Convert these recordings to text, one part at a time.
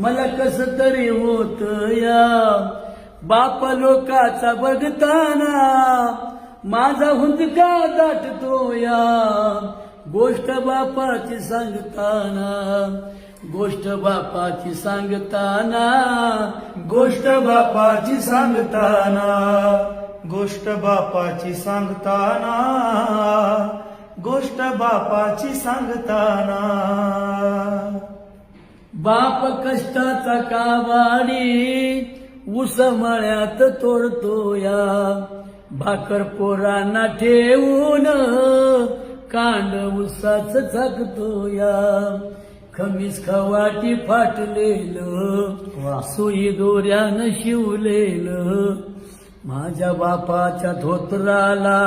मला कस तरी होत या बाप लोकाचा बघताना माझा हुंदका दाटतो या गोष्ट बापाची सांगताना गोष्ट बापाची सांगताना गोष्ट बापाची सांगताना गोष्ट बापाची सांगताना गोष्ट बापाची सांगताना बाप कष्टाचा कावाडी ऊस मळ्यात तोडतो या भाकर पोरांना ठेवून कांड ऊसाच झाकतो या खमीस खवाटी फाटलेलं सुई दोऱ्यानं शिवलेलं माझ्या बापाच्या धोत्राला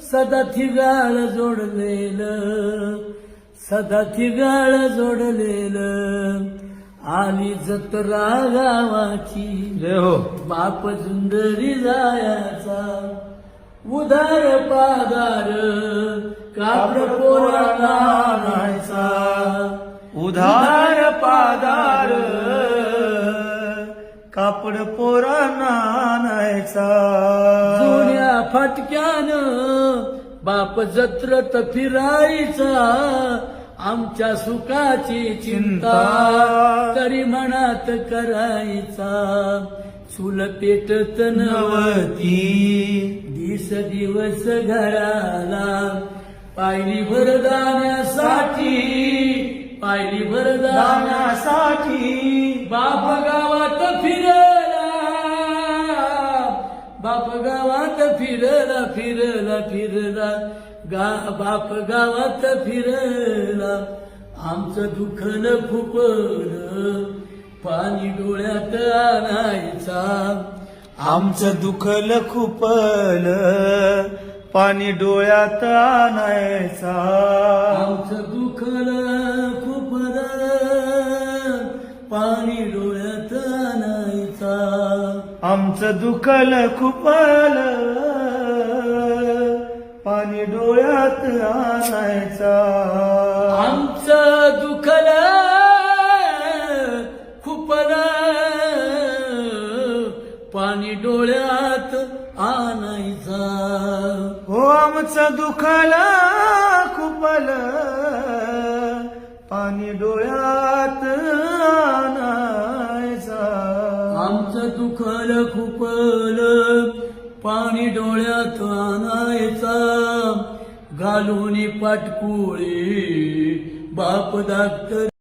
सदा थिगाळ जोडलेलं सदा थिगाळ जोडलेलं आली जत्रा गावाची बाप झुंजरी जायाचा उधार पादार कापड पोराला आणायचा उधार पादार कापड पोरांना आणायचा जुन्या फाटक्यानं बाप जत्रत फिरायचा आमच्या सुखाची चिंता तरी मनात करायचा चूल पेटत नव्हती दिस दिवस घराला पायली भरदाण्यासाठी पायली भरदाण्यासाठी बाप गावात फिरला बाप गावात फिरला फिरला फिरला बाप गावात फिरला आमचं दुखलं खुपलं पाणी डोळ्यात आणायचा आमचं दुखलं खुपलं पाणी डोळ्यात आणायचा आमचं दुखलं खुपलं पाणी डोळ्यात आणायचा आमचं दुखलं खुपलं पाणी डोळ्यात आणायचा आमचं दुखलं खुपलं पाणी डोळ्यात आणायचा हो आमचं दुखलं खुपलं पाणी डोळ्यात आणायचा आमचं दुखलं खुपलं पाणी डोळ्यात आणायचा घालून पाटकुळे बाप दाखत